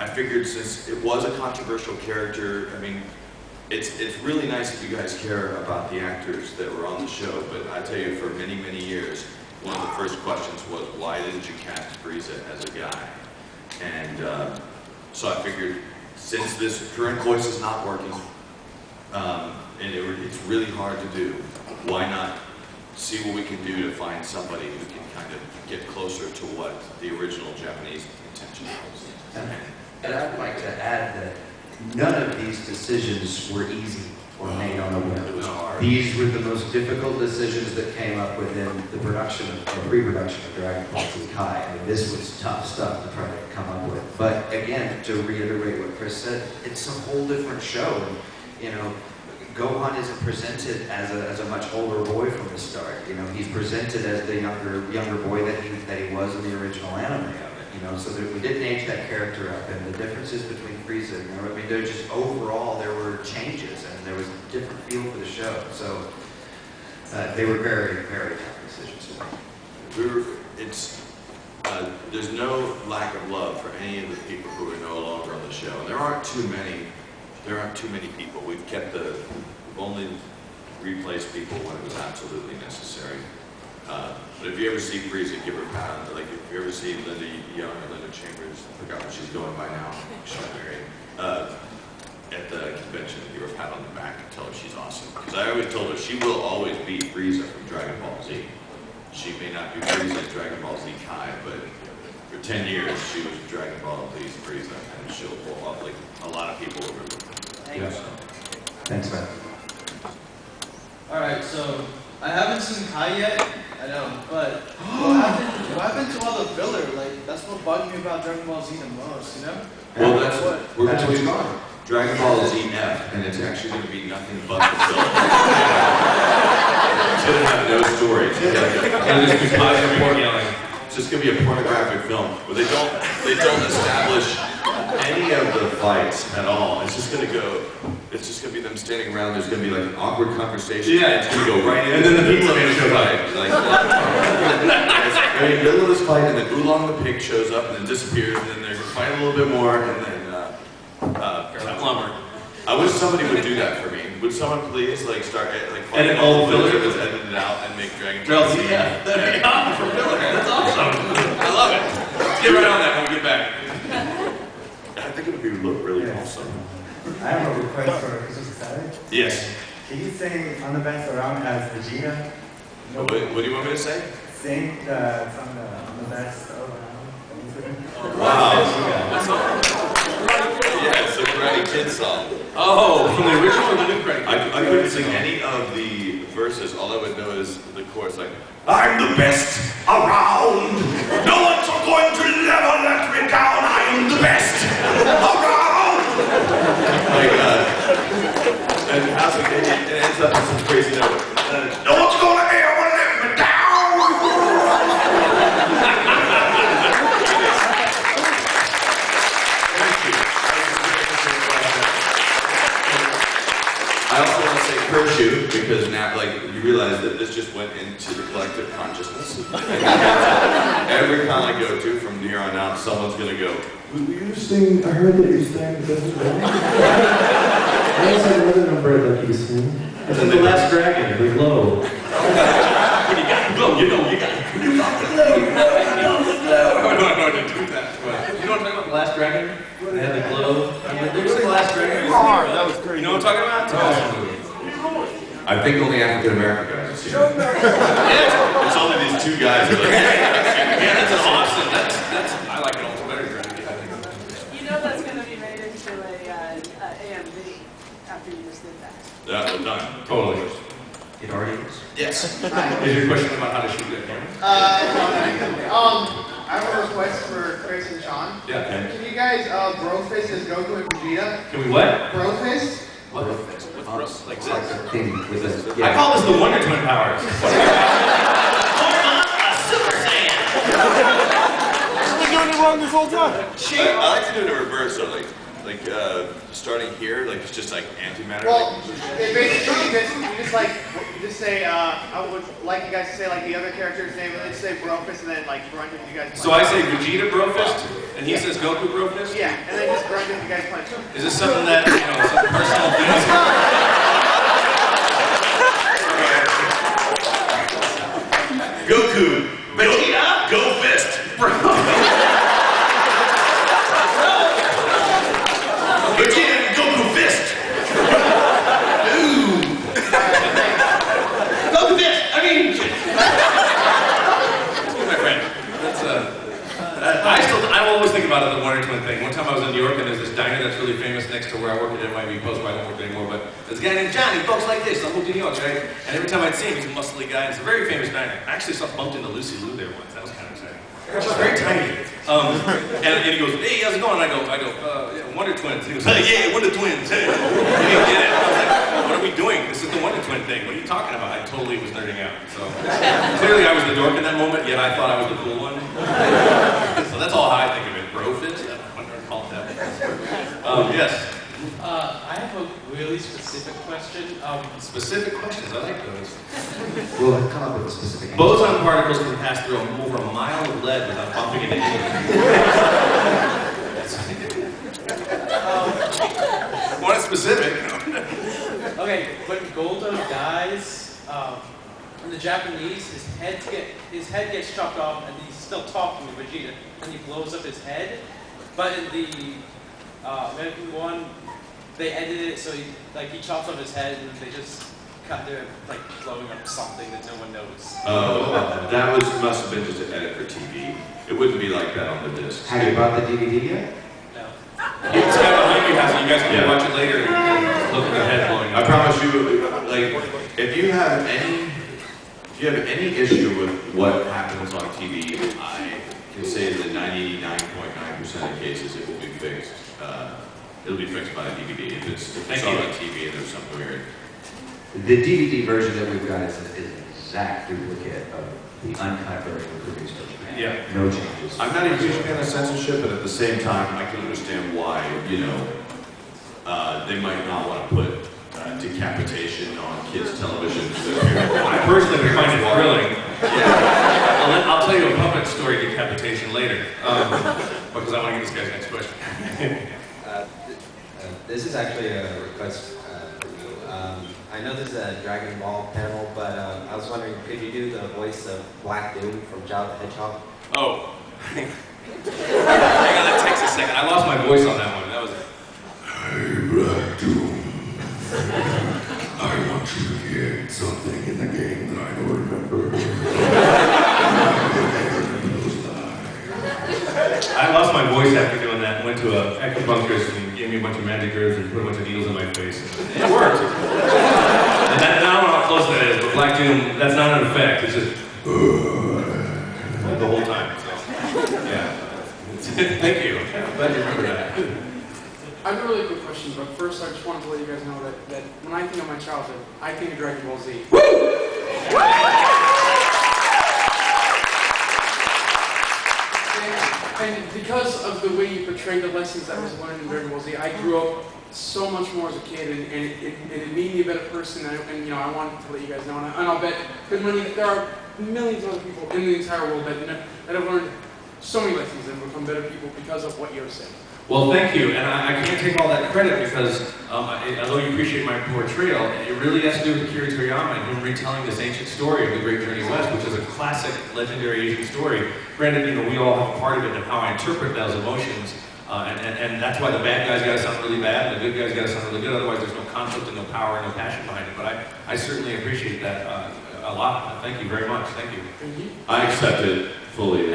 figured since it was a controversial character, I mean, it's really nice if you guys care about the actors that were on the show, but I tell you, for many, many years, one of the first questions was, why didn't you cast Frieza as a guy? And so I figured, since this current voice is not working, and it's really hard to do, why not see what we can do to find somebody who can kind of get closer to what the original Japanese intention was. And I'd like to add that none of these decisions were easy or made on a whim. It was hard. These were the most difficult decisions that came up within the production or pre-production of Dragon Ball Z Kai. I mean, this was tough stuff to try to come up with. But again, to reiterate what Chris said, it's a whole different show. And, you know, Gohan isn't presented as a much older boy from the start. You know, he's presented as the younger boy that he was in the original anime of it. You know, so that we didn't age that character up, and the differences between Frieza, you know, I mean, there's just overall there were changes, and there was a different feel for the show. So they were very, very tough decisions to make. There's no lack of love for any of the people who are no longer on the show. And there aren't too many. There aren't too many people. We've only replaced people when it was absolutely necessary. But if you ever see Frieza, give her a pat on, like if you ever see Linda Young or Linda Chambers, I forgot what she's going by now, Sean Mary, at the convention, give her a pat on the back and tell her she's awesome. Because I always told her she will always be Frieza from Dragon Ball Z. She may not be Frieza in Dragon Ball Z Kai, but for 10 years she was Dragon Ball Z's Frieza, and she'll pull up like a lot of people over. Thanks. Thanks, man. Alright, so I haven't seen Kai yet. I know, but what happened to all the filler? Like, that's what bugged me about Dragon Ball Z the most, you know? Well, that's what we're going to do. Dragon Ball Z F, and it's actually going to be nothing but the film. It's going to have no story. It's just going to be a pornographic film where they don't establish any of the fights at all. It's just going to be them standing around. There's going to be like an awkward conversation. Yeah. It's going to go right in. And then the people are going to show fight. Like, in the middle of this fight, and then Oolong the pig shows up and then disappears, and then they're going to fight a little bit more, and then Plumber. I wish somebody would do that for me. Would someone please like start like edit all the filler, edit it out, and make Dragon Ball Z? Yeah, that'd be awesome for filler. That's awesome. I love it. Let's get right on that when we get back. I think it would look really awesome. I have a request for Christmas Saturday. Yes. Can you sing On the Best Around as Vegeta? What do you want me to say? Sing the song On the Best Around. Wow. Yeah, it's a Karate Kid song. Oh, from the original or the new Karate Kid? I couldn't sing any of the verses. All I would know is the chorus, like, I'm the best around. No one's going to never let me down. I'm the best around. Like, and it ends up in some crazy note. No one's going to ever let me down. I also want to say curse you, because now, like, you realize that this just went into the collective consciousness. Every con I go to from here on out, someone's going to go, will you sing, I heard that you sang this one. I also had another number that you sing. This is the Last Dragon, the Glow. When you got the glow, you know you got the glow. I don't know to do that. But you know what I'm talking about, the Last Dragon? They had the glow. There's the Last Dragon. That was crazy. You know what I'm talking about? Oh. I think only African American guys have seen it. Yeah, it's only these two guys. Who are like, Yeah, that's awesome. I like it almost better. You know that's going to be made into a AMV after you just did that. yeah, we're done. Totally. It already is. Yes. Is your question about how to shoot that camera? I have a request for Chris and Sean. Yeah. Okay. Can you guys bro fist as Goku and Vegeta? Can we what? Bro fist? What? What's like this? Thing with this. I call this the Wonder Twin powers. I like to do it in reverse, so like starting here, like it's just like antimatter. Well, it basically you just say I would like you guys to say like the other character's name and then say bro fist and then like run to you guys. So I say Vegeta Brofist, and he says Goku Brofist? Yeah, and then just Is this something that, you know, some personal things? Goku, Vegeta, go fist, bro. Vegeta, Goku fist. Ooh. Goku fist. I mean, my friend. That's I always think about it, the Wonder Twin thing. One time I was in New York and there's this diner that's really famous next to where I work at NYB Post, where I don't work anymore, but there's a guy named Johnny, folks like this, I moved to New York, right? And every time I'd see him, he's a muscly guy, and it's a very famous diner. I actually bumped into Lucy Liu there once, that was kind of exciting. She's very tiny. And he goes, hey, how's it going? And I go, yeah, Wonder Twins. And he goes, hey, yeah, Wonder Twins. Hey. He didn't get it. I was like, what are we doing? This is the Wonder Twin thing. What are you talking about? I totally was nerding out. So clearly I was the dork in that moment, yet I thought I was the cool one. So that's all how I think of it. Bro fist? I wonder if I call it that. Yes. I have a really specific question. Specific questions, I like those. We'll come up with a specific answer. Boson particles can pass through over a mile of lead without bumping into anything. Want it specific? Okay, when Goldo dies, in the Japanese, his head gets chopped off, and he's still talking to Vegeta, and he blows up his head. But in the American one, they edited it so he chops off his head, and they just they're like blowing up something that no one knows. Oh, that must have been just an edit for TV. It wouldn't be like that on the disc. Have you bought the DVD yet? No. It's kind of behind you, so you guys can watch it later and look at the head blowing up. I promise you, like, if you have any issue with what happens on TV, I can say that 99.9% of cases it will be fixed. It'll be fixed by a DVD. If it's on TV and there's something weird. The DVD version that we've got is an exact duplicate of the uncut version we produced in Japan. Yeah. No changes. I'm not a huge fan of censorship, but at the same time, I can understand why, you know, they might not want to put decapitation on kids' television. I personally would find it thrilling. Yeah. I'll tell you a puppet story decapitation later, because I want to get this guy's next question. This is actually a request for you. I know this is a Dragon Ball panel, but I was wondering, could you do the voice of Black Doom from Jao the Hedgehog? Oh. Hang on, that takes a second. I lost my voice on that one. That was Hey, Black Doom. I want you to get something in the game that I don't remember. I lost my voice after doing that and went to a acupuncturist and he gave me a bunch of magic herbs and put a bunch of needles in my face. It worked. And I don't know how close that is, but Black Doom, that's not an effect. It's just the whole time. So, yeah. Thank you. I'm glad you remember that. I have a really quick question, but first I just wanted to let you guys know that when I think of my childhood, I think of Dragon Ball Z. And because of the way you portrayed the lessons I was learning in Dragon Ball Z, I grew up so much more as a kid, and it made me a better person. And you know, I wanted to let you guys know, and I'll bet because there are millions of other people in the entire world that have learned so many lessons and become better people because of what you're saying. Well, thank you, and I can't take all that credit because, although you appreciate my portrayal, it really has to do with Akira Toriyama and him retelling this ancient story of the Great Journey West, which is a classic, legendary Asian story. Granted, you know, we all have a part of it and how I interpret those emotions, and that's why the bad guys gotta sound really bad and the good guys gotta sound really good, otherwise there's no conflict and no power and no passion behind it. But I certainly appreciate that a lot. Thank you very much. Thank you. I accept it fully.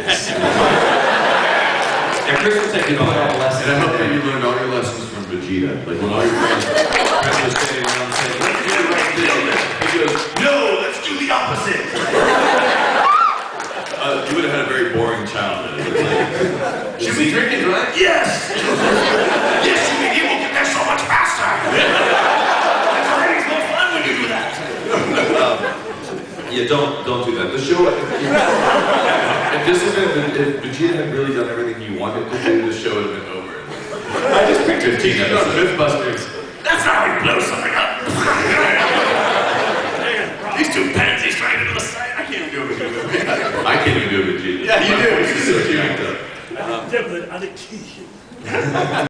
And Chris will take it on. And I hope that you learned all your lessons from Vegeta. Like when all your friends were standing around saying, let's do it right this. He goes, no, let's do the opposite. You would have had a very boring childhood. Like, should we drink it, right? Yes! Yes, you can. You will get there so much faster. It's always more fun when you do that. Yeah, don't do that. The show, if Vegeta had really done everything he wanted to do, the show would have been over. I just pictured 15 episodes. Mythbusters. That's how we blow something up. These two pansies trying to do the same. I can't even do a Vegeta. I can't even do a Vegeta. Yeah, you do. You do. Devil adaptation.